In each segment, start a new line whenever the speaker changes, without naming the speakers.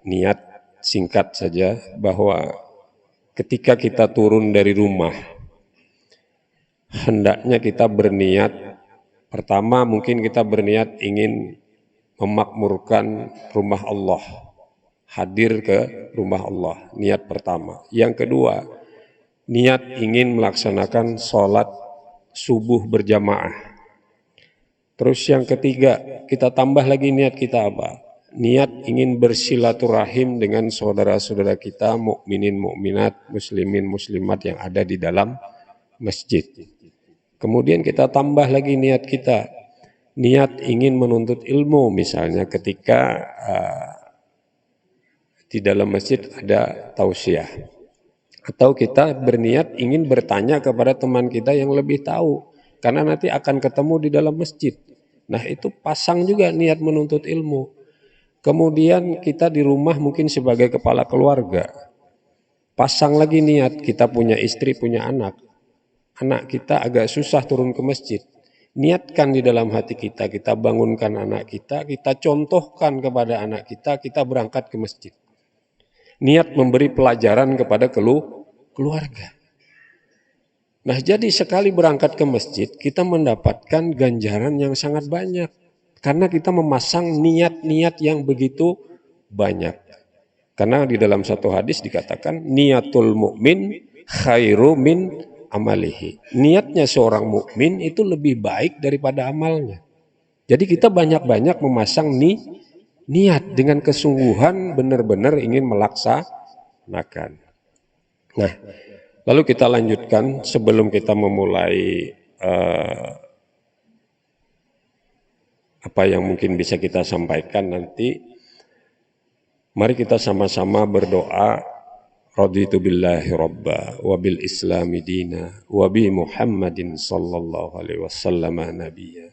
niat singkat saja bahwa ketika kita turun dari rumah, hendaknya kita berniat, pertama mungkin kita berniat ingin memakmurkan rumah Allah, hadir ke rumah Allah, niat pertama. Yang kedua, niat ingin melaksanakan sholat subuh berjamaah. Terus yang ketiga, kita tambah lagi niat kita apa? Niat ingin bersilaturahim dengan saudara-saudara kita, mukminin mukminat, muslimin muslimat yang ada di dalam masjid. Kemudian kita tambah lagi niat kita, niat ingin menuntut ilmu, misalnya ketika di dalam masjid ada tausiah. Atau kita berniat ingin bertanya kepada teman kita yang lebih tahu, karena nanti akan ketemu di dalam masjid. Nah itu pasang juga niat menuntut ilmu. Kemudian kita di rumah mungkin sebagai kepala keluarga, pasang lagi niat, kita punya istri, punya anak. Anak kita agak susah turun ke masjid. Niatkan di dalam hati kita, kita bangunkan anak kita contohkan kepada anak kita berangkat ke masjid. Niat memberi pelajaran kepada keluarga. Nah jadi sekali berangkat ke masjid, kita mendapatkan ganjaran yang sangat banyak. Karena kita memasang niat-niat yang begitu banyak. Karena di dalam satu hadis dikatakan, niatul mukmin khairu min amalihi. Niatnya seorang mukmin itu lebih baik daripada amalnya. Jadi kita banyak-banyak memasang niat dengan kesungguhan benar-benar ingin melaksanakan. Nah, lalu kita lanjutkan sebelum kita memulai apa yang mungkin bisa kita sampaikan nanti. Mari kita sama-sama berdoa. Raditu billahi rabba wa bil islami dina wa bi Muhammadin sallallahu alaihi wasallam nabiyya.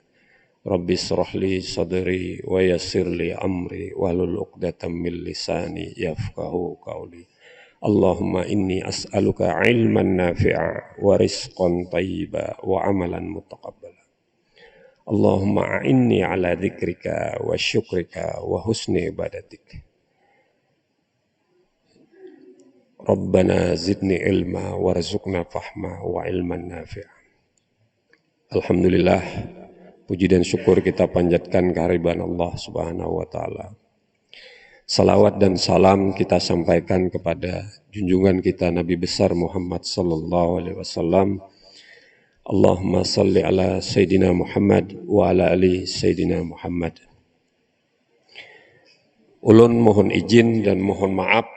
Rabbi israh li sadri wa yassir li amri wahlul 'uqdatam min lisani yafqahu qawli. Allahumma inni as'aluka ilman nafi'a wa rizqan thayyiba wa amalan mutaqabbala. Allahumma a'inni ala dzikrika wa syukrika wa husni ibadatik. Rabbana zidni ilma warzuqna fahma wa ilman nafi'a. Alhamdulillah, puji dan syukur kita panjatkan kehadiran Allah Subhanahu wa taala. Salawat dan salam kita sampaikan kepada junjungan kita Nabi besar Muhammad sallallahu alaihi wasallam. Allahumma salli ala Sayyidina Muhammad wa ala ali Sayyidina Muhammad. Ulun mohon izin dan mohon maaf,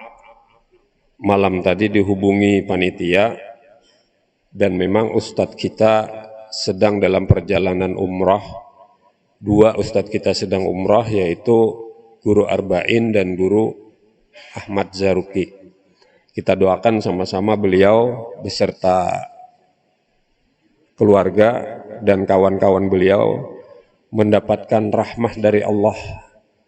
malam tadi dihubungi panitia dan memang ustadz kita sedang dalam perjalanan umrah. Dua ustadz kita sedang umrah, yaitu Guru Arba'in dan Guru Ahmad Zaruki. Kita doakan sama-sama beliau beserta keluarga dan kawan-kawan beliau mendapatkan rahmah dari Allah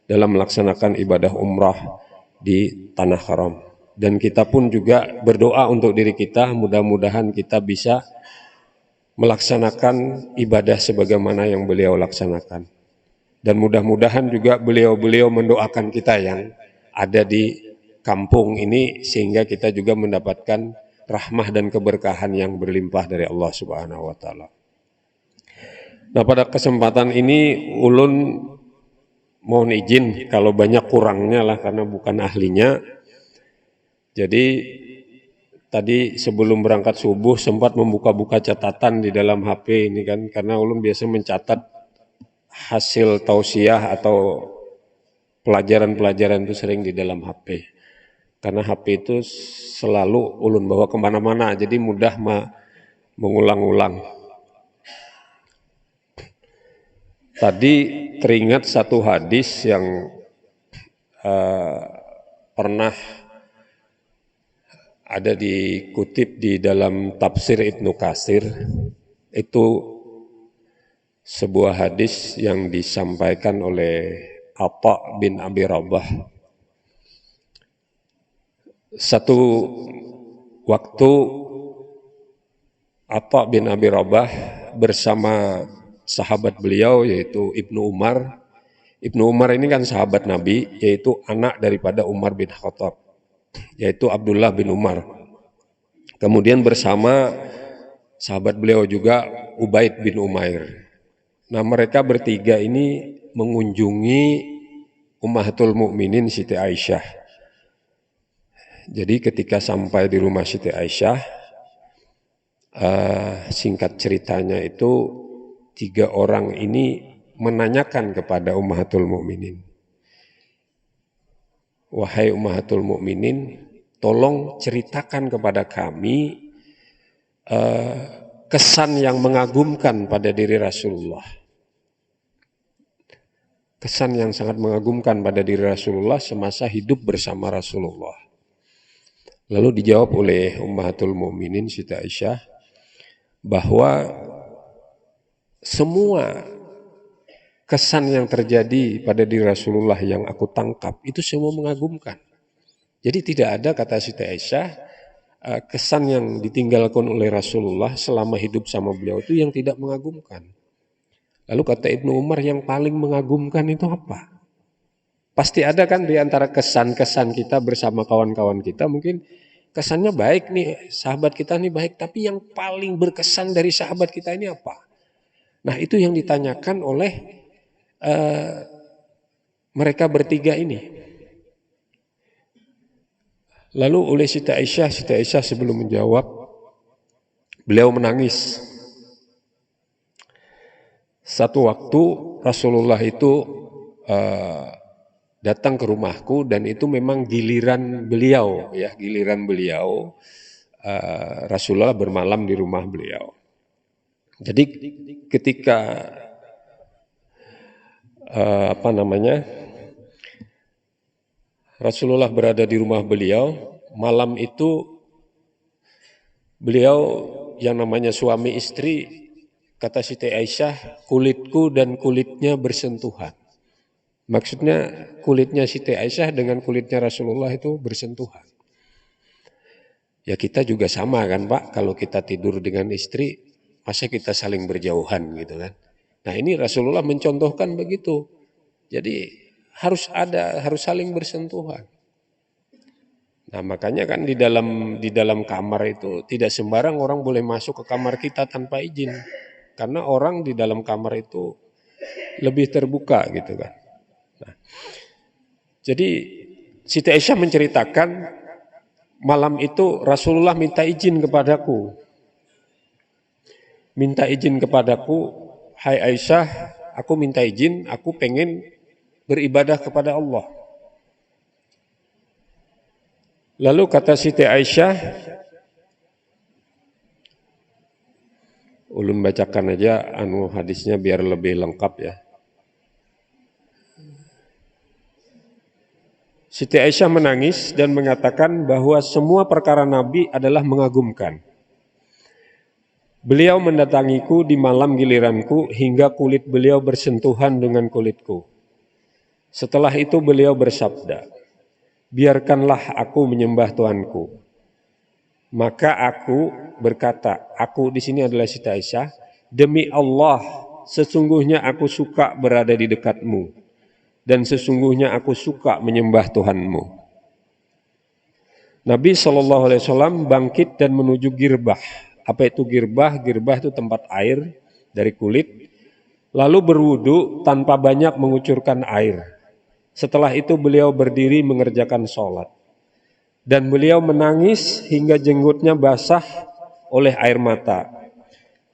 dalam melaksanakan ibadah umrah di Tanah Haram. Dan kita pun juga berdoa untuk diri kita, mudah-mudahan kita bisa melaksanakan ibadah sebagaimana yang beliau laksanakan. Dan mudah-mudahan juga beliau-beliau mendoakan kita yang ada di kampung ini, sehingga kita juga mendapatkan rahmah dan keberkahan yang berlimpah dari Allah Subhanahu wa taala. Nah, pada kesempatan ini ulun mohon izin kalau banyak kurangnya lah, karena bukan ahlinya. Jadi tadi sebelum berangkat subuh sempat membuka-buka catatan di dalam HP ini kan, karena ulun biasa mencatat hasil tausiah atau pelajaran-pelajaran itu sering di dalam HP. Karena HP itu selalu ulun bawa kemana-mana, jadi mudah mengulang-ulang. Tadi teringat satu hadis yang pernah ada dikutip di dalam tafsir Ibnu Katsir. Itu sebuah hadis yang disampaikan oleh Atha bin Abi Rabah. Satu waktu Atha bin Abi Rabah bersama sahabat beliau yaitu Ibnu Umar Ibnu Umar ini kan sahabat Nabi, yaitu anak daripada Umar bin Khattab, yaitu Abdullah bin Umar. Kemudian bersama sahabat beliau juga Ubaid bin Umair. Nah, mereka bertiga ini mengunjungi Ummahatul Mukminin Siti Aisyah. Jadi ketika sampai di rumah Siti Aisyah, singkat ceritanya itu 3 orang ini menanyakan kepada Ummahatul Mukminin, wahai Ummahatul Mukminin, tolong ceritakan kepada kami kesan yang mengagumkan pada diri Rasulullah. Kesan yang sangat mengagumkan pada diri Rasulullah semasa hidup bersama Rasulullah. Lalu dijawab oleh Ummahatul Mukminin Siti Aisyah bahwa semua kesan yang terjadi pada diri Rasulullah yang aku tangkap itu semua mengagumkan. Jadi tidak ada, kata Siti Aisyah, kesan yang ditinggalkan oleh Rasulullah selama hidup sama beliau itu yang tidak mengagumkan. Lalu kata Ibnu Umar, yang paling mengagumkan itu apa? Pasti ada kan di antara kesan-kesan kita bersama kawan-kawan kita, mungkin kesannya baik nih, sahabat kita nih baik, tapi yang paling berkesan dari sahabat kita ini apa? Nah, itu yang ditanyakan oleh mereka bertiga ini. Lalu oleh Siti Aisyah sebelum menjawab, beliau menangis. Satu waktu Rasulullah itu datang ke rumahku dan itu memang giliran beliau, Rasulullah bermalam di rumah beliau. Jadi ketika Rasulullah berada di rumah beliau, malam itu beliau yang namanya suami istri, kata Siti Aisyah, kulitku dan kulitnya bersentuhan. Maksudnya kulitnya Siti Aisyah dengan kulitnya Rasulullah itu bersentuhan. Ya kita juga sama kan Pak, kalau kita tidur dengan istri, masa kita saling berjauhan gitu kan. Nah ini Rasulullah mencontohkan begitu. Jadi harus saling bersentuhan. Nah makanya kan di dalam kamar itu tidak sembarang orang boleh masuk ke kamar kita tanpa izin. Karena orang di dalam kamar itu lebih terbuka gitu kan. Nah, jadi Siti Aisyah menceritakan malam itu Rasulullah minta izin kepadaku. Hai Aisyah, aku minta izin, aku pengen beribadah kepada Allah. Lalu kata Siti Aisyah, ulun bacakan aja hadisnya biar lebih lengkap ya. Siti Aisyah menangis dan mengatakan bahwa semua perkara Nabi adalah mengagumkan. Beliau mendatangiku di malam giliranku hingga kulit beliau bersentuhan dengan kulitku. Setelah itu beliau bersabda, biarkanlah aku menyembah Tuhanku. Maka aku berkata, aku di sini adalah Siti Aisyah, demi Allah, sesungguhnya aku suka berada di dekatmu, dan sesungguhnya aku suka menyembah Tuhanmu. Nabi SAW bangkit dan menuju girbah. Apa itu girbah? Girbah itu tempat air dari kulit, lalu berwudu tanpa banyak mengucurkan air. Setelah itu beliau berdiri mengerjakan sholat. Dan beliau menangis hingga jenggotnya basah oleh air mata.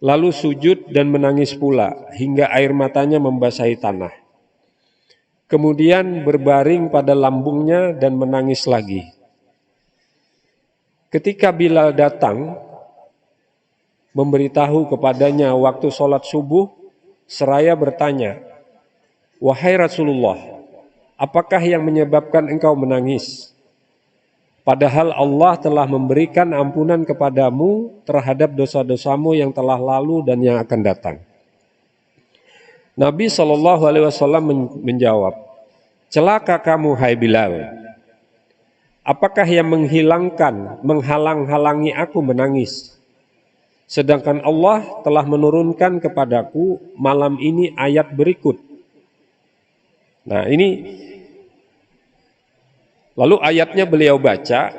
Lalu sujud dan menangis pula hingga air matanya membasahi tanah. Kemudian berbaring pada lambungnya dan menangis lagi. Ketika Bilal datang memberitahu kepadanya waktu sholat subuh, seraya bertanya, wahai Rasulullah, apakah yang menyebabkan engkau menangis? Padahal Allah telah memberikan ampunan kepadamu terhadap dosa-dosamu yang telah lalu dan yang akan datang. Nabi SAW menjawab, celaka kamu hai Bilal. Apakah yang menghalang-halangi aku menangis? Sedangkan Allah telah menurunkan kepadaku malam ini ayat berikut. Nah ini, lalu ayatnya beliau baca,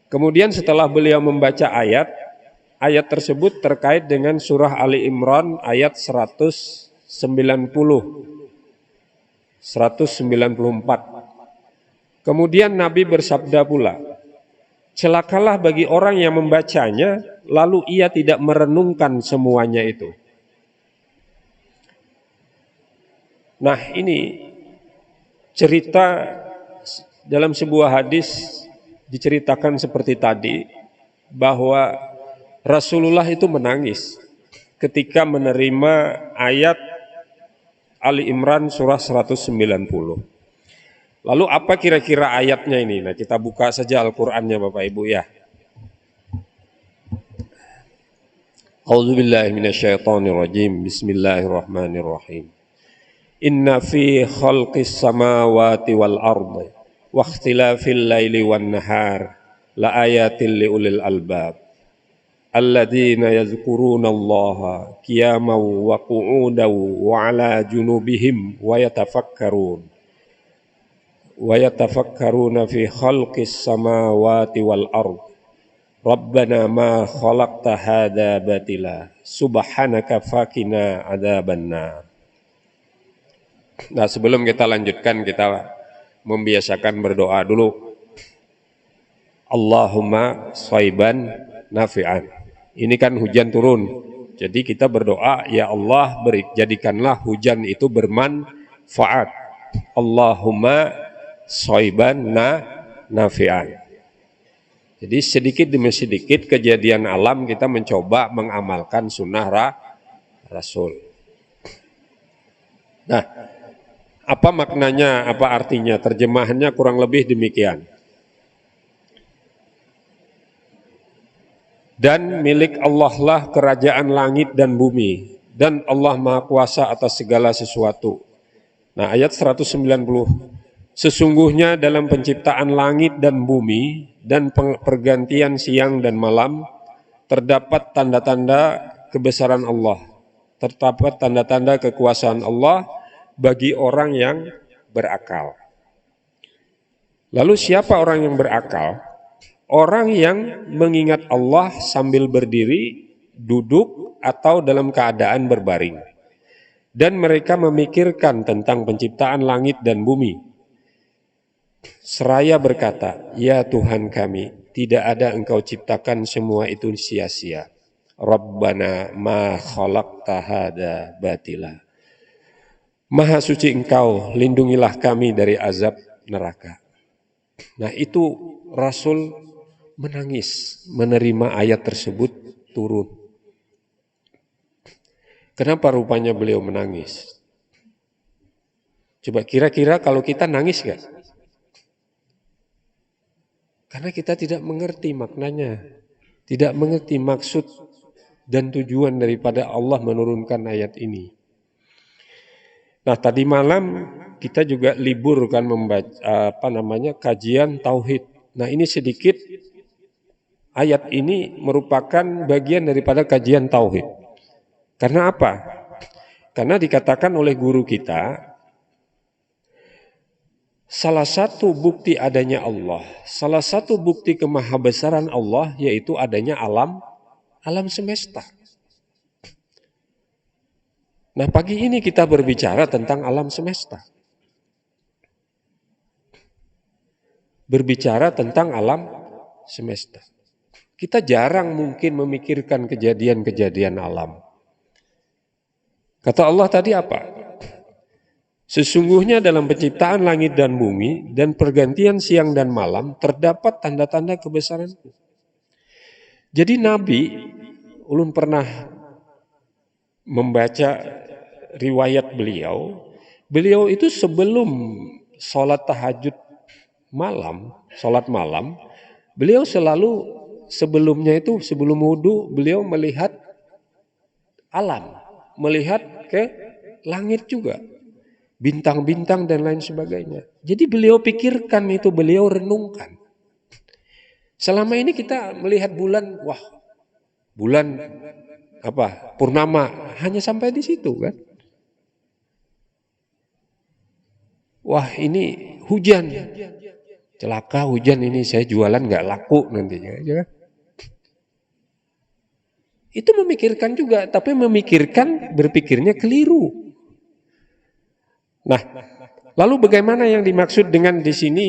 kemudian setelah beliau membaca ayat tersebut terkait dengan surah Ali Imran ayat 194. Kemudian Nabi bersabda pula, celakalah bagi orang yang membacanya, lalu ia tidak merenungkan semuanya itu. Nah ini cerita dalam sebuah hadis diceritakan seperti tadi, bahwa Rasulullah itu menangis ketika menerima ayat Ali Imran surah 190. Lalu apa kira-kira ayatnya ini? Nah kita buka saja Al-Qur'annya Bapak Ibu ya. A'udzubillahi minasyaitonirrajim. Bismillahirrahmanirrahim. Inna fi khalqis samawati wal ardi wa ikhtilafil laili wan nahar la ayatin liulil albab alladzina yadhkuruna Allaha qiyaman wa qu'udan wa 'ala junubihim wa yatafakkaruna fi khalqis samawati wal ard Rabbana ma khalaqta hadza batila subhanaka faqina adzabannar. Nah, sebelum kita lanjutkan, kita membiasakan berdoa dulu. Allahumma shaiban nafi'an. Ini kan hujan turun. Jadi kita berdoa, ya Allah jadikanlah hujan itu bermanfaat. Allahumma shaiban nafi'an. Jadi sedikit demi sedikit kejadian alam kita mencoba mengamalkan sunnah Rasul. Nah, apa maknanya, apa artinya? Terjemahannya kurang lebih demikian. Dan milik Allah lah kerajaan langit dan bumi, dan Allah Maha Kuasa atas segala sesuatu. Nah, ayat 190. Sesungguhnya dalam penciptaan langit dan bumi dan pergantian siang dan malam terdapat tanda-tanda kebesaran Allah, terdapat tanda-tanda kekuasaan Allah bagi orang yang berakal. Lalu siapa orang yang berakal? Orang yang mengingat Allah sambil berdiri, duduk, atau dalam keadaan berbaring. Dan mereka memikirkan tentang penciptaan langit dan bumi. Seraya berkata, ya Tuhan kami, tidak ada Engkau ciptakan semua itu sia-sia. Rabbana ma khalaqta hadza batila. Maha suci Engkau, lindungilah kami dari azab neraka. Nah itu Rasul menangis menerima ayat tersebut turun. Kenapa rupanya beliau menangis? Coba kira-kira kalau kita nangis gak? Karena kita tidak mengerti maknanya, tidak mengerti maksud dan tujuan daripada Allah menurunkan ayat ini. Nah tadi malam kita juga libur kan membaca kajian tauhid. Nah ini sedikit, ayat ini merupakan bagian daripada kajian tauhid. Karena apa? Karena dikatakan oleh guru kita, salah satu bukti adanya Allah, salah satu bukti kemahabesaran Allah yaitu adanya alam semesta. Nah pagi ini kita berbicara tentang alam semesta. Berbicara tentang alam semesta. Kita jarang mungkin memikirkan kejadian-kejadian alam. Kata Allah tadi apa? Sesungguhnya dalam penciptaan langit dan bumi dan pergantian siang dan malam terdapat tanda-tanda kebesaranku. Jadi Nabi, ulun pernah membaca riwayat beliau itu sebelum sholat tahajud malam, sholat malam, beliau selalu sebelumnya itu sebelum wudhu beliau melihat alam, melihat ke langit juga. Bintang-bintang dan lain sebagainya. Jadi beliau pikirkan itu, beliau renungkan. Selama ini kita melihat bulan, wah, bulan purnama, hanya sampai di situ kan. Wah ini hujan, celaka hujan ini saya jualan nggak laku nantinya. Ya. Itu memikirkan juga, tapi memikirkan berpikirnya keliru. Nah, lalu bagaimana yang dimaksud dengan di sini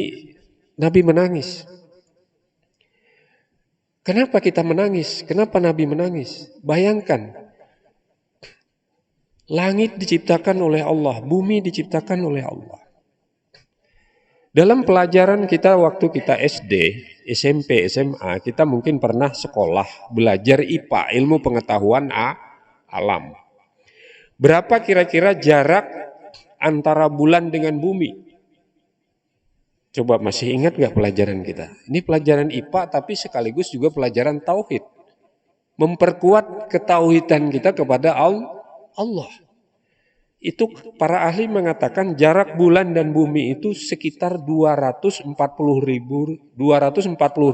Nabi menangis? Kenapa kita menangis? Kenapa Nabi menangis? Bayangkan, langit diciptakan oleh Allah, bumi diciptakan oleh Allah. Dalam pelajaran kita waktu kita SD, SMP, SMA, kita mungkin pernah sekolah belajar IPA, ilmu pengetahuan alam. Berapa kira-kira jarak antara bulan dengan bumi? Coba masih ingat gak pelajaran kita? Ini pelajaran IPA tapi sekaligus juga pelajaran tauhid. Memperkuat ketauhidan kita kepada Allah. Itu para ahli mengatakan jarak bulan dan bumi itu sekitar 240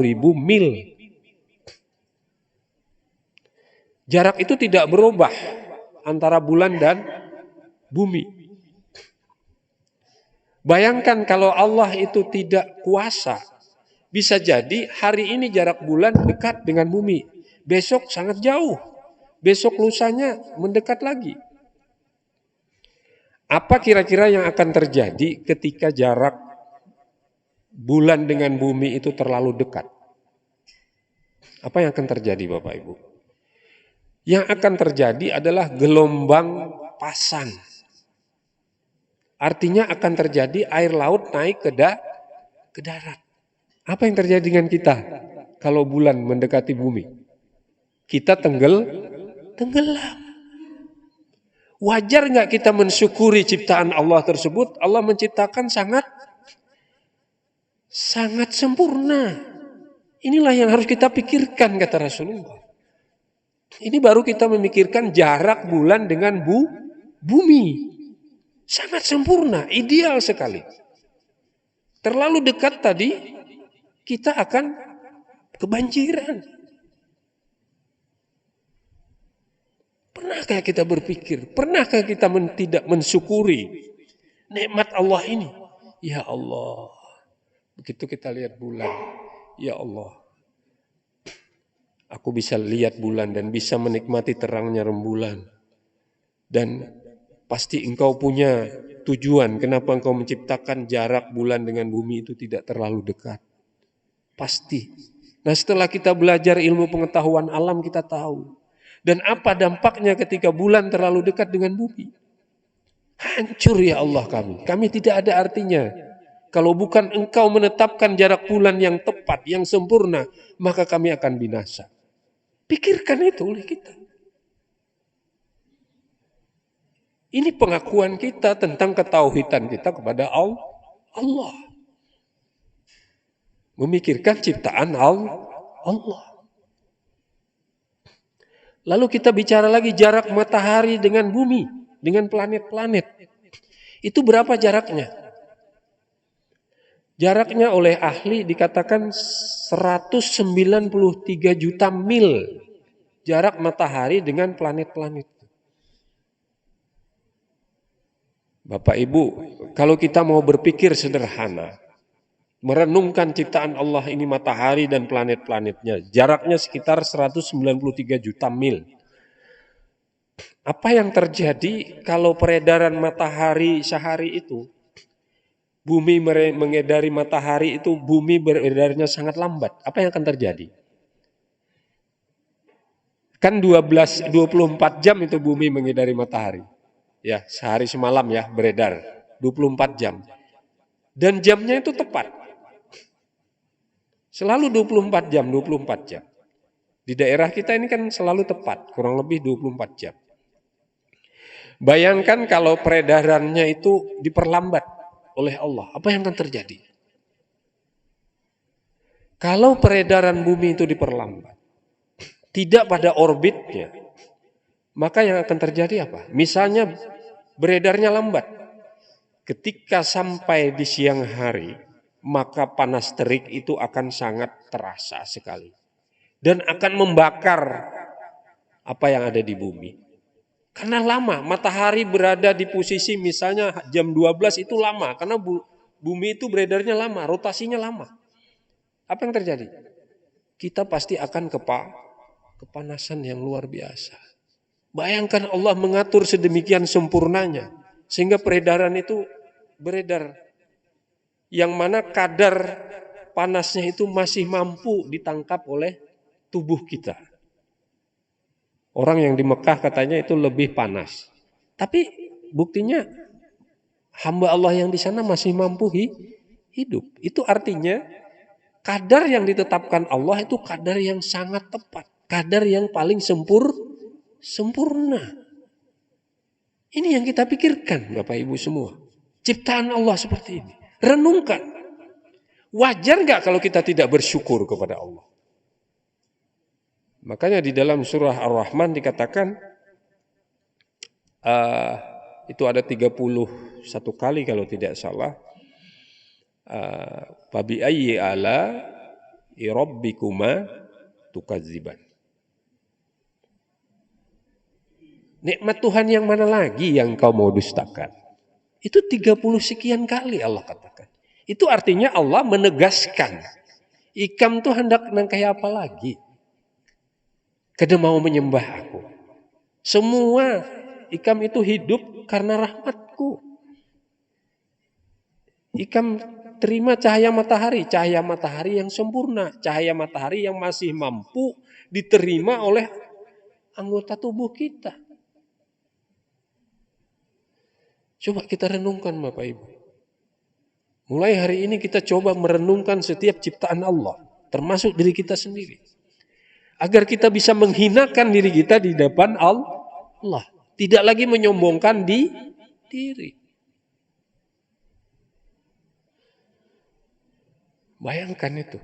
ribu mil. Jarak itu tidak berubah antara bulan dan bumi. Bayangkan kalau Allah itu tidak kuasa, bisa jadi hari ini jarak bulan dekat dengan bumi, besok sangat jauh, besok lusanya mendekat lagi. Apa kira-kira yang akan terjadi ketika jarak bulan dengan bumi itu terlalu dekat? Apa yang akan terjadi Bapak Ibu? Yang akan terjadi adalah gelombang pasang. Artinya akan terjadi air laut naik ke darat. Apa yang terjadi dengan kita kalau bulan mendekati bumi? Kita tenggelam. Wajar nggak kita mensyukuri ciptaan Allah tersebut? Allah menciptakan sangat sempurna. Inilah yang harus kita pikirkan kata Rasulullah. Ini baru kita memikirkan jarak bulan dengan bumi. Sangat sempurna, ideal sekali. Terlalu dekat tadi, kita akan kebanjiran. Pernahkah kita berpikir, pernahkah kita tidak mensyukuri nikmat Allah ini? Ya Allah, begitu kita lihat bulan, ya Allah, aku bisa lihat bulan dan bisa menikmati terangnya rembulan. Dan pasti engkau punya tujuan kenapa engkau menciptakan jarak bulan dengan bumi itu tidak terlalu dekat. Pasti. Nah setelah kita belajar ilmu pengetahuan alam kita tahu. Dan apa dampaknya ketika bulan terlalu dekat dengan bumi? Hancur ya Allah kami. Kami tidak ada artinya. Kalau bukan engkau menetapkan jarak bulan yang tepat, yang sempurna, maka kami akan binasa. Pikirkan itu oleh kita. Ini pengakuan kita tentang ketauhidan kita kepada Allah. Memikirkan ciptaan Allah. Lalu kita bicara lagi jarak matahari dengan bumi, dengan planet-planet. Itu berapa jaraknya? Jaraknya oleh ahli dikatakan 193 juta mil jarak matahari dengan planet-planet. Bapak Ibu, kalau kita mau berpikir sederhana, merenungkan ciptaan Allah ini matahari dan planet-planetnya, jaraknya sekitar 193 juta mil. Apa yang terjadi kalau peredaran matahari sehari itu, bumi mengedari matahari itu, bumi beredarnya sangat lambat. Apa yang akan terjadi? Kan 24 jam itu bumi mengedari matahari. Ya, sehari semalam ya beredar 24 jam. Dan jamnya itu tepat. Selalu 24 jam. Di daerah kita ini kan selalu tepat, kurang lebih 24 jam. Bayangkan kalau peredarannya itu diperlambat oleh Allah, apa yang akan terjadi? Kalau peredaran bumi itu diperlambat, tidak pada orbitnya, maka yang akan terjadi apa? Misalnya beredarnya lambat. Ketika sampai di siang hari, maka panas terik itu akan sangat terasa sekali. Dan akan membakar apa yang ada di bumi. Karena lama, matahari berada di posisi misalnya jam 12 itu lama. Karena bumi itu beredarnya lama, rotasinya lama. Apa yang terjadi? Kita pasti akan kepanasan yang luar biasa. Bayangkan Allah mengatur sedemikian sempurnanya. Sehingga peredaran itu beredar. Yang mana kadar panasnya itu masih mampu ditangkap oleh tubuh kita. Orang yang di Mekah katanya itu lebih panas. Tapi buktinya hamba Allah yang di sana masih mampu hidup. Itu artinya kadar yang ditetapkan Allah itu kadar yang sangat tepat. Kadar yang paling sempurna. Ini yang kita pikirkan Bapak Ibu semua. Ciptaan Allah seperti ini. Renungkan. Wajar nggak kalau kita tidak bersyukur kepada Allah? Makanya di dalam surah Ar-Rahman dikatakan itu ada 31 kali kalau tidak salah. Fabi ayyi ala rabbikuma tukadziban. Nikmat Tuhan yang mana lagi yang kau mau dustakan? Itu 30 sekian kali Allah katakan. Itu artinya Allah menegaskan. Ikam tuh hendak kayak apa lagi? Kada mau menyembah aku. Semua ikam itu hidup karena rahmatku. Ikam terima cahaya matahari yang sempurna. Cahaya matahari yang masih mampu diterima oleh anggota tubuh kita. Coba kita renungkan Bapak Ibu. Mulai hari ini kita coba merenungkan setiap ciptaan Allah. Termasuk diri kita sendiri. Agar kita bisa menghinakan diri kita di depan Allah. Tidak lagi menyombongkan diri. Bayangkan itu.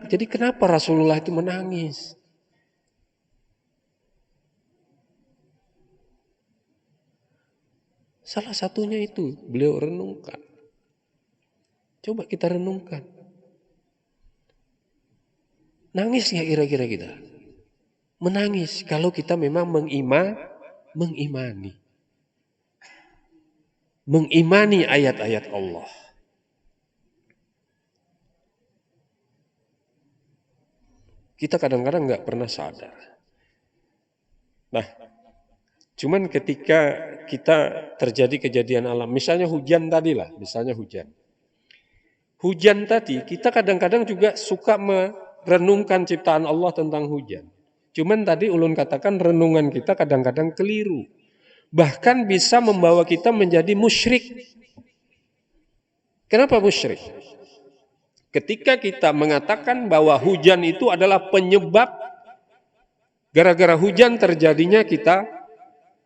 Jadi kenapa Rasulullah itu menangis? Salah satunya itu beliau renungkan. Coba kita renungkan. Nangis nggak kira-kira kita? Menangis kalau kita memang mengimani. Mengimani ayat-ayat Allah. Kita kadang-kadang nggak pernah sadar. Nah, cuman ketika kita terjadi kejadian alam, misalnya hujan tadi lah, misalnya hujan. Hujan tadi, kita kadang-kadang juga suka merenungkan ciptaan Allah tentang hujan. Cuman tadi ulun katakan renungan kita kadang-kadang keliru. Bahkan bisa membawa kita menjadi musyrik. Kenapa musyrik? Ketika kita mengatakan bahwa hujan itu adalah penyebab gara-gara hujan terjadinya kita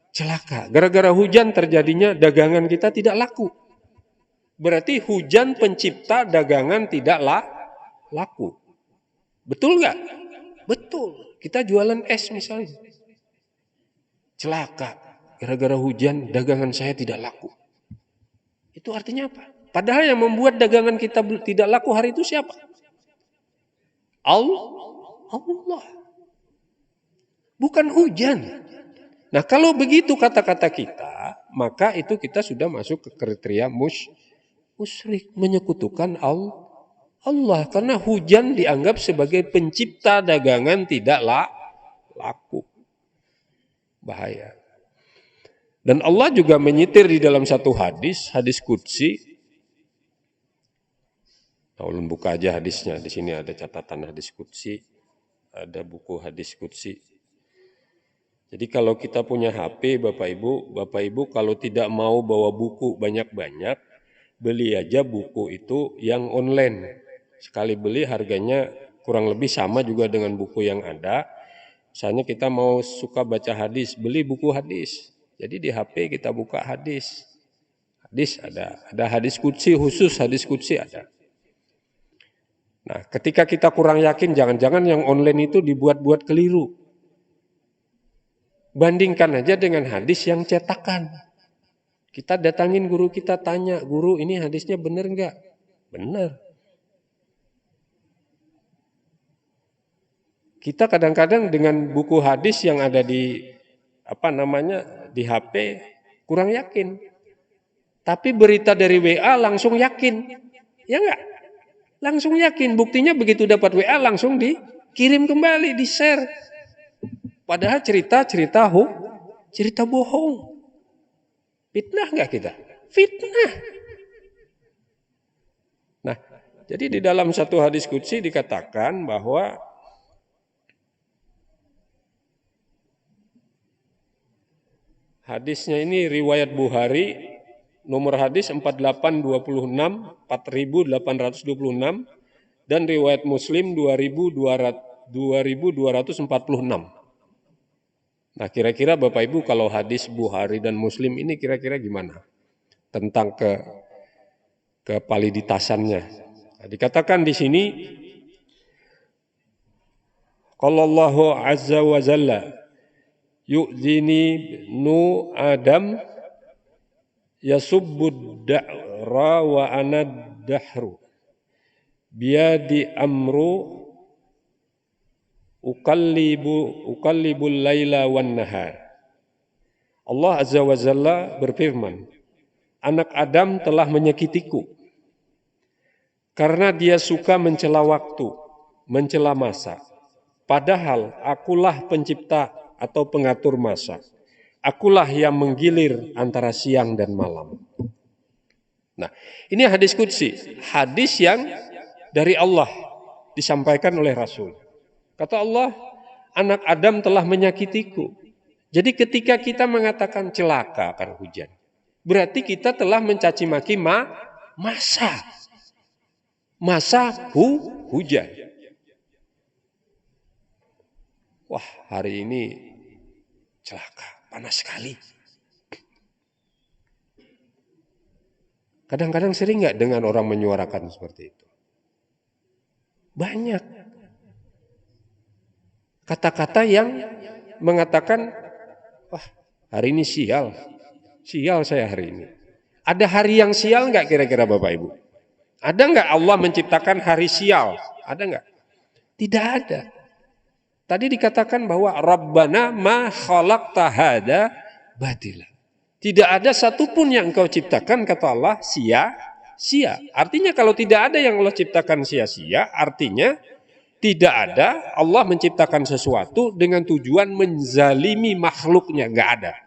celaka. Gara-gara hujan terjadinya dagangan kita tidak laku. Berarti hujan pencipta dagangan tidak laku. Betul nggak? Betul. Kita jualan es misalnya. Celaka. Gara-gara hujan dagangan saya tidak laku. Itu artinya apa? Padahal yang membuat dagangan kita tidak laku hari itu siapa? Allah. Bukan hujan. Nah kalau begitu kata-kata kita, maka itu kita sudah masuk ke kriteria musyrik, menyekutukan Allah. Karena hujan dianggap sebagai pencipta dagangan tidak laku. Bahaya. Dan Allah juga menyitir di dalam satu hadis qudsi. Nah, ulun buka aja hadisnya. Di sini ada catatan hadis qudsi, ada buku hadis qudsi. Jadi kalau kita punya HP, Bapak Ibu kalau tidak mau bawa buku banyak-banyak, beli aja buku itu yang online. Sekali beli harganya kurang lebih sama juga dengan buku yang ada. Misalnya kita mau suka baca hadis, beli buku hadis. Jadi di HP kita buka hadis. Hadis ada hadis qudsi khusus, hadis qudsi ada. Nah, ketika kita kurang yakin, jangan-jangan yang online itu dibuat-buat keliru. Bandingkan aja dengan hadis yang cetakan. Kita datangin guru kita, tanya, guru ini hadisnya benar enggak? Benar. Kita kadang-kadang dengan buku hadis yang ada di di HP kurang yakin. Tapi berita dari WA langsung yakin. Ya enggak? Langsung yakin. Buktinya begitu dapat WA langsung dikirim kembali, di-share. Padahal cerita bohong. Fitnah enggak kita? Fitnah. Nah, jadi di dalam satu hadis qudsi dikatakan bahwa hadisnya ini riwayat Bukhari, nomor hadis 4826, 4826, dan riwayat Muslim 2246. Nah, kira-kira Bapak Ibu kalau hadis Bukhari dan Muslim ini kira-kira gimana? Tentang kevaliditasannya. Nah, dikatakan di sini, qala Allahu azza wa jalla yu'zini nu Adam yasubbud da'ra wa anad dahru biyadi amru ukallibul laila wan nahar. Allah azza wa jalla berfirman, anak Adam telah menyakitiku karena dia suka mencela waktu, mencela masa. Padahal akulah pencipta atau pengatur masa. Akulah yang menggilir antara siang dan malam. Nah, ini hadis qudsi, hadis yang dari Allah disampaikan oleh Rasul. Kata Allah, anak Adam telah menyakitiku. Jadi ketika kita mengatakan celaka karena hujan, berarti kita telah mencaci maki masa hujan. Wah, hari ini celaka, panas sekali. Kadang-kadang sering nggak dengan orang menyuarakan seperti itu? Banyak kata-kata yang mengatakan, wah hari ini sial saya hari ini. Ada hari yang sial nggak kira-kira Bapak Ibu? Ada nggak Allah menciptakan hari sial? Ada nggak? Tidak ada. Tadi dikatakan bahwa Rabbana ma khalaqta hada batila. Tidak ada satupun yang engkau ciptakan, kata Allah, sia-sia. Artinya kalau tidak ada yang Allah ciptakan sia-sia, artinya tidak ada Allah menciptakan sesuatu dengan tujuan menzalimi makhluknya. Enggak ada.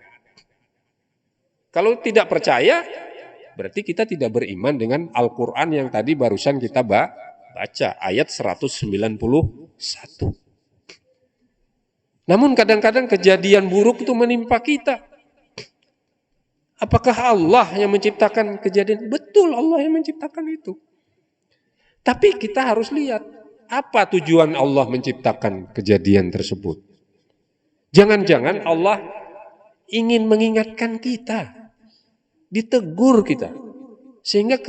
Kalau tidak percaya, berarti kita tidak beriman dengan Al-Quran yang tadi barusan kita baca, ayat 191. Namun kadang-kadang kejadian buruk itu menimpa kita. Apakah Allah yang menciptakan kejadian? Betul, Allah yang menciptakan itu. Tapi kita harus lihat, apa tujuan Allah menciptakan kejadian tersebut? Jangan-jangan Allah ingin mengingatkan kita, ditegur kita. Sehingga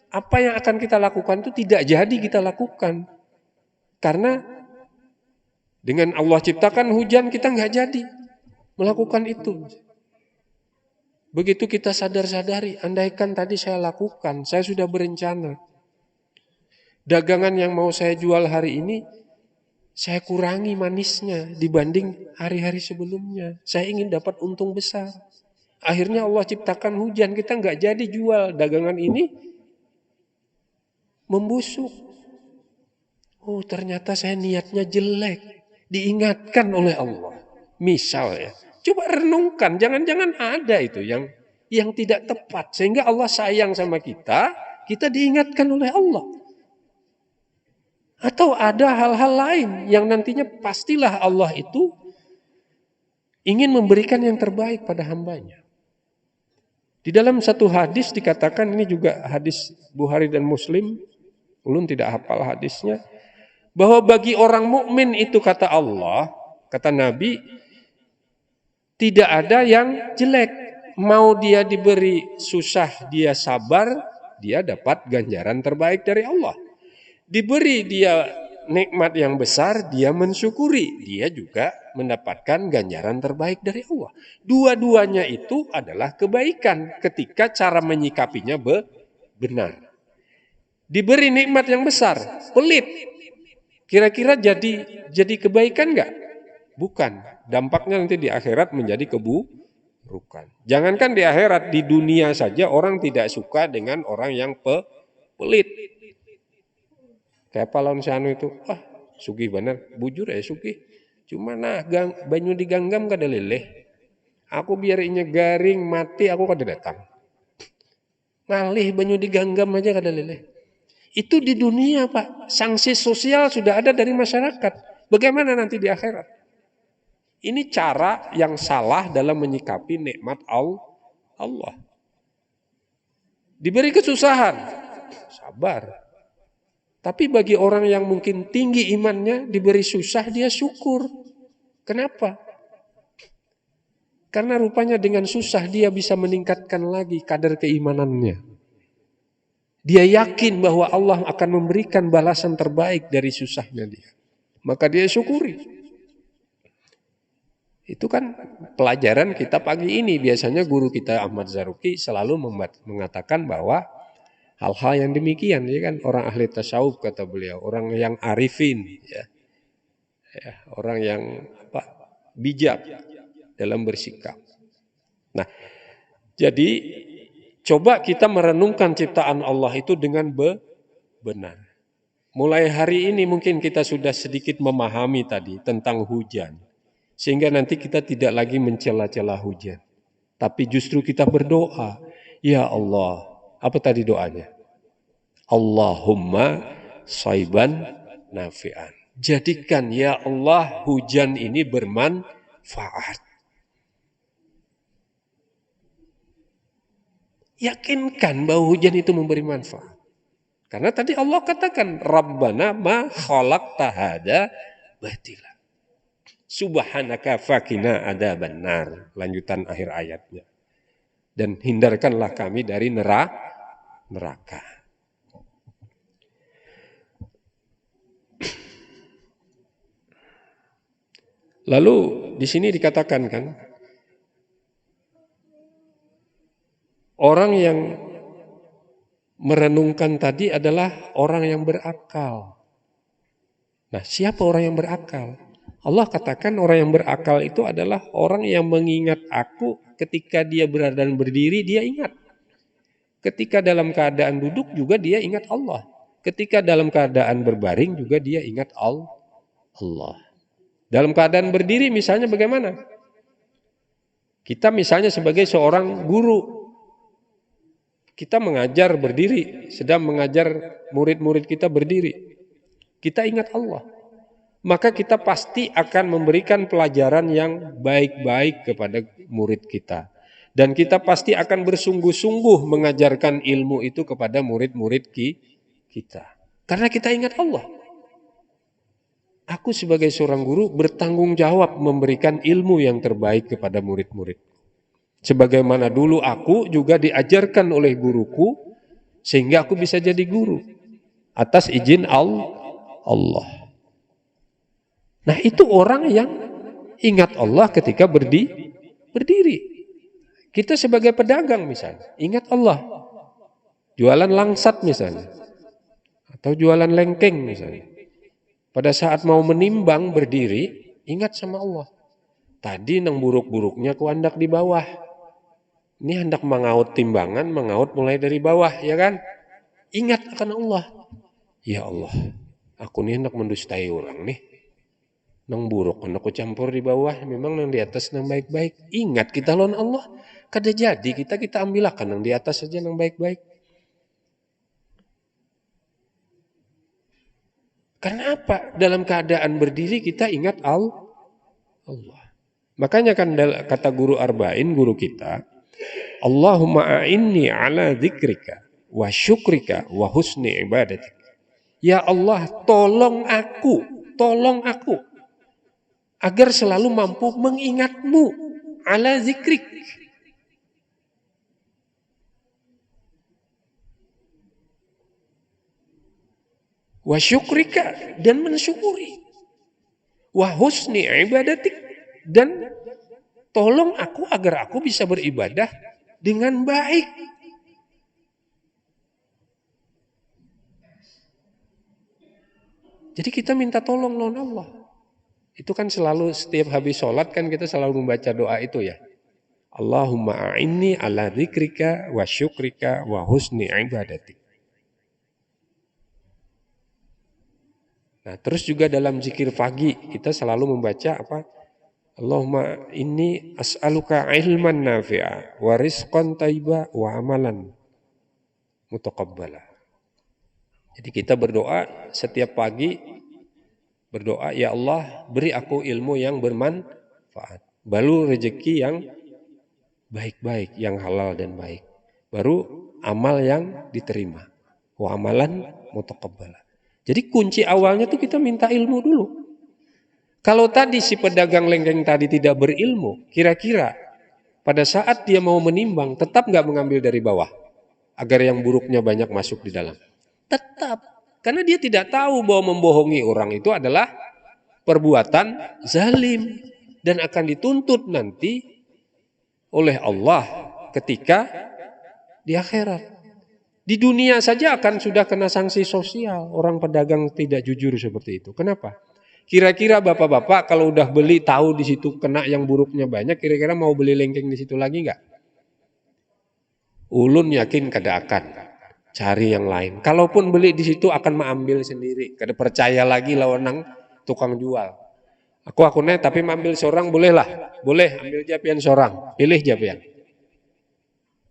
apa yang akan kita lakukan itu tidak jadi kita lakukan. Karena dengan Allah ciptakan hujan, kita nggak jadi melakukan itu. Begitu kita sadar-sadari, andaikan tadi saya lakukan, saya sudah berencana. Dagangan yang mau saya jual hari ini, saya kurangi manisnya dibanding hari-hari sebelumnya. Saya ingin dapat untung besar. Akhirnya Allah ciptakan hujan, kita nggak jadi jual dagangan ini, membusuk. Oh ternyata saya niatnya jelek. Diingatkan oleh Allah. Misal ya, coba renungkan, jangan-jangan ada itu yang tidak tepat. Sehingga Allah sayang sama kita diingatkan oleh Allah. Atau ada hal-hal lain yang nantinya pastilah Allah itu ingin memberikan yang terbaik pada hambanya. Di dalam satu hadis dikatakan, ini juga hadis Bukhari dan Muslim, ulun tidak hafal hadisnya, bahwa bagi orang mukmin itu kata Allah, kata Nabi, tidak ada yang jelek. Mau dia diberi susah, dia sabar, dia dapat ganjaran terbaik dari Allah. Diberi dia nikmat yang besar, dia mensyukuri, dia juga mendapatkan ganjaran terbaik dari Allah. Dua-duanya itu adalah kebaikan ketika cara menyikapinya benar. Diberi nikmat yang besar, pelit, Kira-kira jadi kebaikan nggak? Bukan. Dampaknya nanti di akhirat menjadi keburukan. Jangankan di akhirat, di dunia saja orang tidak suka dengan orang yang pelit. Kayak palon sanu itu, sugih bener, bujur ya sugih. Cuma banyu diganggam kada leleh. Aku biar inya garing mati aku kada datang. Ngalih banyu diganggam aja kada leleh. Itu di dunia Pak, sanksi sosial sudah ada dari masyarakat. Bagaimana nanti di akhirat? Ini cara yang salah dalam menyikapi nikmat Allah. Diberi kesusahan, sabar. Tapi bagi orang yang mungkin tinggi imannya, diberi susah dia syukur. Kenapa? Karena rupanya dengan susah dia bisa meningkatkan lagi kadar keimanannya. Dia yakin bahwa Allah akan memberikan balasan terbaik dari susahnya dia. Maka dia syukuri. Itu kan pelajaran kita pagi ini. Biasanya guru kita Ahmad Zaruki selalu mengatakan bahwa hal-hal yang demikian, ya kan, orang ahli tasawuf kata beliau, orang yang arifin, ya, orang yang bijak dalam bersikap. Nah, jadi coba kita merenungkan ciptaan Allah itu dengan benar. Mulai hari ini mungkin kita sudah sedikit memahami tadi tentang hujan. Sehingga nanti kita tidak lagi mencela-cela hujan. Tapi justru kita berdoa, ya Allah, apa tadi doanya? Allahumma shaiban nafi'an. Jadikan ya Allah hujan ini bermanfaat. Yakinkan bahwa hujan itu memberi manfaat. Karena tadi Allah katakan, Rabbana ma khalaqta hadza batila. Subhanaka faqina adzabannar. Lanjutan akhir ayatnya. Dan hindarkanlah kami dari neraka. Lalu di sini dikatakan kan, orang yang merenungkan tadi adalah orang yang berakal. Nah, siapa orang yang berakal? Allah katakan orang yang berakal itu adalah orang yang mengingat aku ketika dia berada dan berdiri, dia ingat. Ketika dalam keadaan duduk juga dia ingat Allah. Ketika dalam keadaan berbaring juga dia ingat Allah. Dalam keadaan berdiri misalnya bagaimana? Kita misalnya sebagai seorang guru, kita mengajar berdiri, sedang mengajar murid-murid kita berdiri. Kita ingat Allah. Maka kita pasti akan memberikan pelajaran yang baik-baik kepada murid kita. Dan kita pasti akan bersungguh-sungguh mengajarkan ilmu itu kepada murid-murid kita. Karena kita ingat Allah. Aku sebagai seorang guru bertanggung jawab memberikan ilmu yang terbaik kepada murid-murid. Sebagaimana dulu aku juga diajarkan oleh guruku sehingga aku bisa jadi guru atas izin Allah. Nah, itu orang yang ingat Allah ketika berdiri. Kita sebagai pedagang misalnya, ingat Allah. Jualan langsat misalnya. Atau jualan lengkeng misalnya. Pada saat mau menimbang berdiri, ingat sama Allah. Tadi nang buruk-buruknya ku hendak di bawah. Ini hendak mengaut timbangan, mengaut mulai dari bawah, ya kan? Ingat akan Allah. Ya Allah, aku ini hendak mendustai orang nih. Nang buruk, hendak ku campur di bawah, memang nang di atas nang baik-baik. Ingat kita lawan Allah. Kada jadi kita ambil akan nang di atas saja nang baik-baik. Karena apa? Dalam keadaan berdiri kita ingat Allah. Makanya kan kata guru Arba'in, guru kita, Allahumma a'inni ala dzikrika wa syukrika wa husni ibadatik. Ya Allah, tolong aku agar selalu mampu mengingatmu ala zikrik. Wa syukrika, dan mensyukuri. Wa husni ibadatik, dan tolong aku agar aku bisa beribadah dengan baik. Jadi kita minta tolong lawan Allah. Itu kan selalu setiap habis sholat kan kita selalu membaca doa itu ya. Allahumma a'inni ala dzikrika wa syukrika wa husni ibadatik. Nah, terus juga dalam zikir pagi kita selalu membaca apa? Allahumma inni as'aluka ilman nafi'a wa rizqan thayyiba wa amalan mutaqabbala. Jadi kita berdoa setiap pagi, berdoa, ya Allah beri aku ilmu yang bermanfaat. Baru rezeki yang baik-baik, yang halal dan baik. Baru amal yang diterima. Wa amalan mutaqabbala. Jadi kunci awalnya tuh kita minta ilmu dulu. Kalau tadi si pedagang lengkeng tadi tidak berilmu, kira-kira pada saat dia mau menimbang tetap nggak mengambil dari bawah agar yang buruknya banyak masuk di dalam. Tetap, karena dia tidak tahu bahwa membohongi orang itu adalah perbuatan zalim dan akan dituntut nanti oleh Allah ketika di akhirat. Di dunia saja akan sudah kena sanksi sosial orang pedagang tidak jujur seperti itu. Kenapa? Kira-kira bapak-bapak kalau udah beli tahu di situ kena yang buruknya banyak, kira-kira mau beli lengkeng di situ lagi nggak? Ulun yakin kada akan. Cari yang lain. Kalaupun beli di situ akan mengambil sendiri. Kada percaya lagi lawan nang tukang jual. Aku nih tapi mengambil seorang boleh lah. Boleh ambil japian seorang. Pilih japian.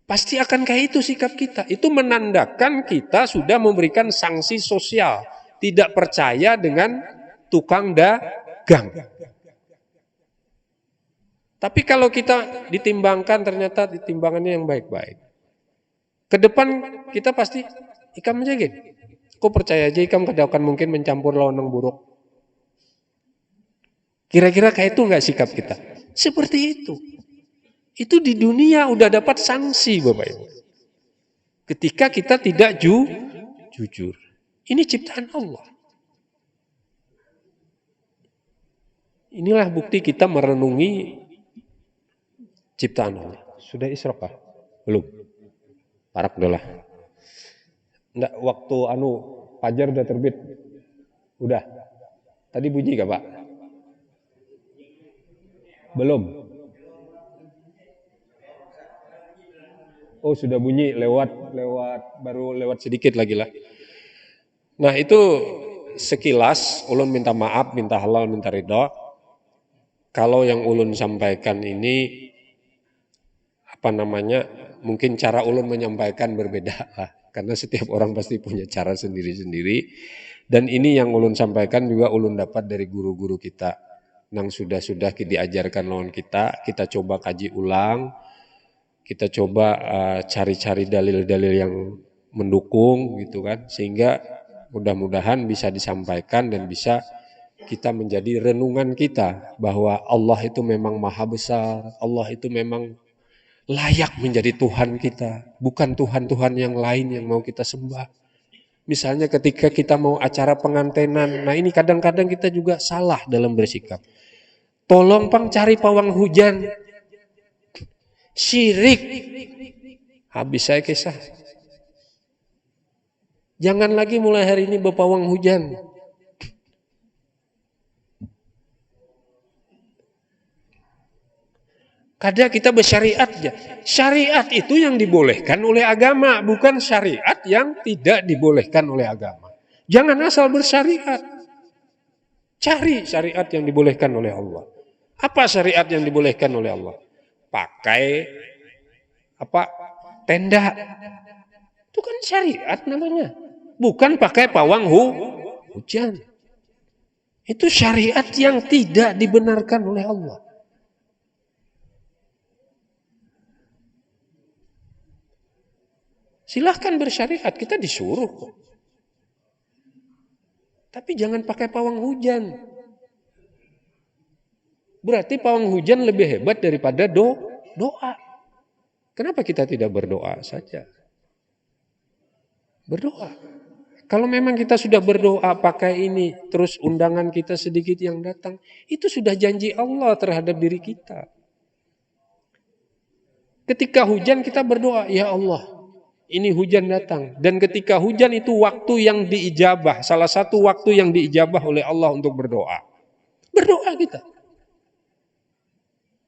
Pasti akan kayak itu sikap kita. Itu menandakan kita sudah memberikan sanksi sosial. Tidak percaya dengan tukang dagang. Tapi kalau kita ditimbangkan ternyata ditimbangannya yang baik-baik. Ke depan kita pasti ikam aja gitu. Aku percaya aja ikam kada akan mungkin mencampur lawan yang buruk. Kira-kira kayak itu nggak sikap kita? Seperti itu. Itu di dunia udah dapat sanksi Bapak Ibu. Ketika kita tidak jujur. Ini ciptaan Allah. Inilah bukti kita merenungi ciptaan Allah. Sudah Isra kah? Belum. Parak udah lah. Enggak, waktu fajar udah terbit. Udah. Tadi bunyi gak Pak? Belum. Oh sudah bunyi baru lewat sedikit lagi lah. Nah itu sekilas ulun minta maaf, minta halal, minta ridho. Kalau yang ulun sampaikan ini mungkin cara ulun menyampaikan berbeda lah. Karena setiap orang pasti punya cara sendiri-sendiri. Dan ini yang ulun sampaikan juga ulun dapat dari guru-guru kita. Yang sudah diajarkan lawan kita coba kaji ulang. Kita coba cari-cari dalil-dalil yang mendukung gitu kan. Sehingga mudah-mudahan bisa disampaikan dan bisa kita menjadi renungan kita. Bahwa Allah itu memang maha besar. Allah itu memang layak menjadi Tuhan kita, bukan Tuhan-Tuhan yang lain yang mau kita sembah. Misalnya ketika kita mau acara pengantenan, nah ini kadang-kadang kita juga salah dalam bersikap. Tolong pang cari pawang hujan, syirik, habis saya kisah. Jangan lagi mulai hari ini berpawang hujan. Kadang kita bersyariat aja. Syariat itu yang dibolehkan oleh agama, bukan syariat yang tidak dibolehkan oleh agama. Jangan asal bersyariat. Cari syariat yang dibolehkan oleh Allah. Apa syariat yang dibolehkan oleh Allah? Pakai tenda. Itu kan syariat namanya. Bukan pakai pawang hujan. Itu syariat yang tidak dibenarkan oleh Allah. Silahkan bersyariat, kita disuruh kok. Tapi jangan pakai pawang hujan. Berarti pawang hujan lebih hebat daripada doa. Kenapa kita tidak berdoa saja? Berdoa. Kalau memang kita sudah berdoa pakai ini, terus undangan kita sedikit yang datang, itu sudah janji Allah terhadap diri kita. Ketika hujan kita berdoa, ya Allah, ini hujan datang. Dan ketika hujan itu waktu yang diijabah, salah satu waktu yang diijabah oleh Allah untuk berdoa. Berdoa kita.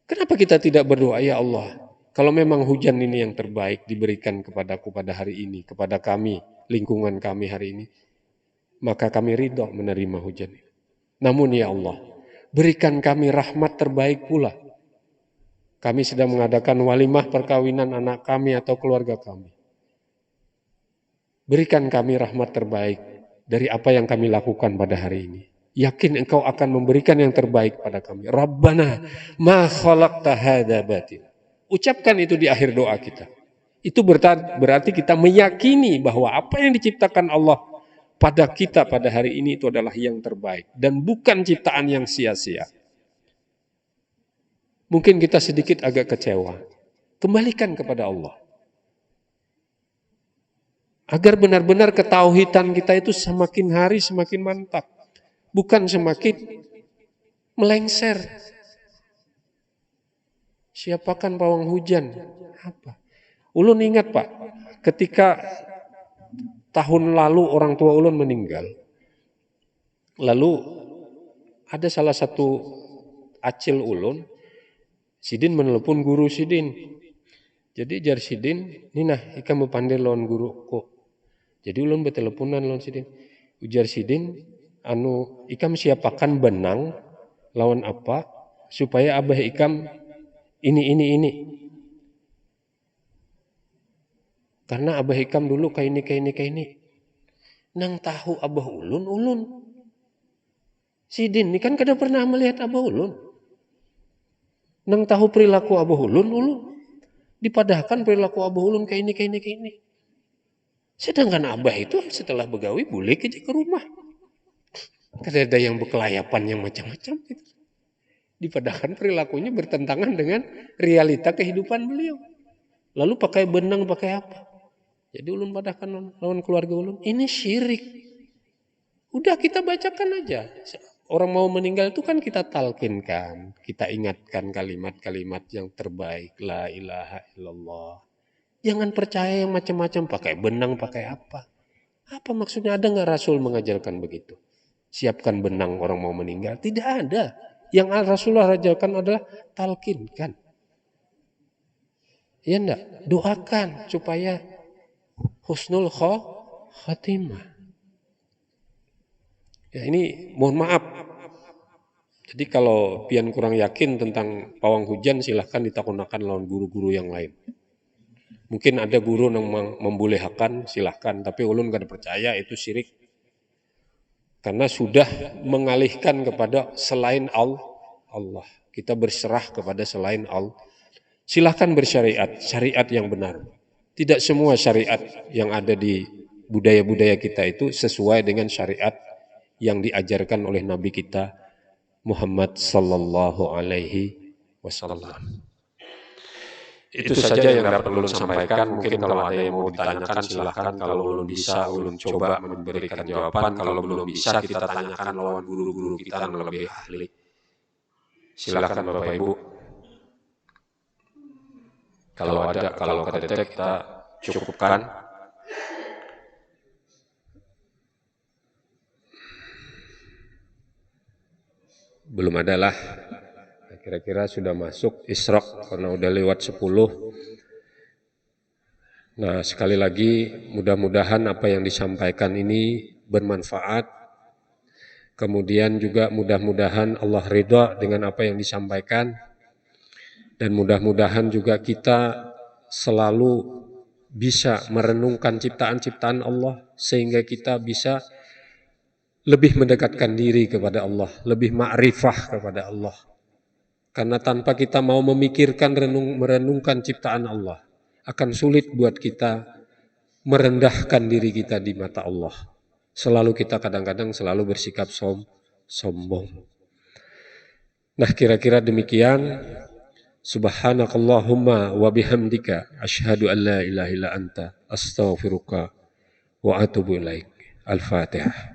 Kenapa kita tidak berdoa, ya Allah, kalau memang hujan ini yang terbaik diberikan kepadaku pada hari ini, kepada kami, lingkungan kami hari ini, maka kami ridho menerima hujan ini. Namun ya Allah, berikan kami rahmat terbaik pula. Kami sedang mengadakan walimah perkawinan anak kami atau keluarga kami. Berikan kami rahmat terbaik dari apa yang kami lakukan pada hari ini. Yakin Engkau akan memberikan yang terbaik pada kami. Rabbana ma khalaqta hadza batila. Ucapkan itu di akhir doa kita. Itu berarti kita meyakini bahwa apa yang diciptakan Allah pada kita pada hari ini itu adalah yang terbaik. Dan bukan ciptaan yang sia-sia. Mungkin kita sedikit agak kecewa. Kembalikan kepada Allah. Agar benar-benar ketauhidan kita itu semakin hari semakin mantap. Bukan semakin melengser. Siapakan pawang hujan? Apa? Ulun ingat Pak, ketika tahun lalu orang tua ulun meninggal. Lalu ada salah satu acil ulun, Sidin menelepon guru Sidin. Jadi jar Sidin, Nina, ika mau pandai lawan guru kok. Jadi ulun berteleponan lawan Sidin. Ujar Sidin, ikam siapakan benang lawan apa supaya abah ikam ini. Karena abah ikam dulu kayak ini. Nang tahu abah ulun. Sidin ini kan kada pernah melihat abah ulun. Nang tahu perilaku abah ulun. Dipadahkan perilaku abah ulun kayak ini. Sedangkan abah itu setelah begawi boleh aja ke rumah. Kada ada yang berkelayapan yang macam-macam gitu. Dipadahkan perilakunya bertentangan dengan realita kehidupan beliau. Lalu pakai benang, pakai apa? Jadi ulun padahkan lawan keluarga ulun, ini syirik. Udah kita bacakan aja. Orang mau meninggal itu kan kita talkinkan, kita ingatkan kalimat-kalimat yang terbaik, la ilaha illallah. Jangan percaya yang macam-macam, pakai benang, pakai apa. Apa maksudnya? Ada nggak Rasul mengajarkan begitu? Siapkan benang orang mau meninggal. Tidak ada. Yang Rasulullah ajarkan adalah talkinkan. Ya enggak? Doakan supaya husnul khatimah. Ya ini mohon maaf. Jadi kalau pian kurang yakin tentang pawang hujan silahkan ditakunakan lawan guru-guru yang lain. Mungkin ada guru yang membolehkan silahkan. Tapi ulun gak percaya itu syirik. Karena sudah mengalihkan kepada selain Allah. Kita berserah kepada selain Allah. Silahkan bersyariat, syariat yang benar. Tidak semua syariat yang ada di budaya-budaya kita itu sesuai dengan syariat yang diajarkan oleh Nabi kita Muhammad sallallahu alaihi wasallam. Itu saja yang dapat ulun sampaikan. Mungkin kalau ada yang mau ditanyakan silahkan. Kalau ulun bisa, ulun coba memberikan jawaban. Kalau belum bisa, kita tanyakan lawan guru-guru kita yang lebih ahli. Silahkan Bapak Ibu. Kalau ada, kalau kedetek kita cukupkan. Belum ada lah. Kira-kira sudah masuk Isyraq karena udah lewat 10. Nah, sekali lagi mudah-mudahan apa yang disampaikan ini bermanfaat. Kemudian juga mudah-mudahan Allah ridha dengan apa yang disampaikan. Dan mudah-mudahan juga kita selalu bisa merenungkan ciptaan-ciptaan Allah sehingga kita bisa lebih mendekatkan diri kepada Allah, lebih ma'rifah kepada Allah. Karena tanpa kita mau memikirkan, merenungkan ciptaan Allah, akan sulit buat kita merendahkan diri kita di mata Allah. Selalu kita kadang-kadang selalu bersikap sombong. Nah, kira-kira demikian. Subhanakallahumma wa bihamdika asyhadu an la ilaha illa anta astaghfiruka wa atubu ilaik. Al-Fatihah.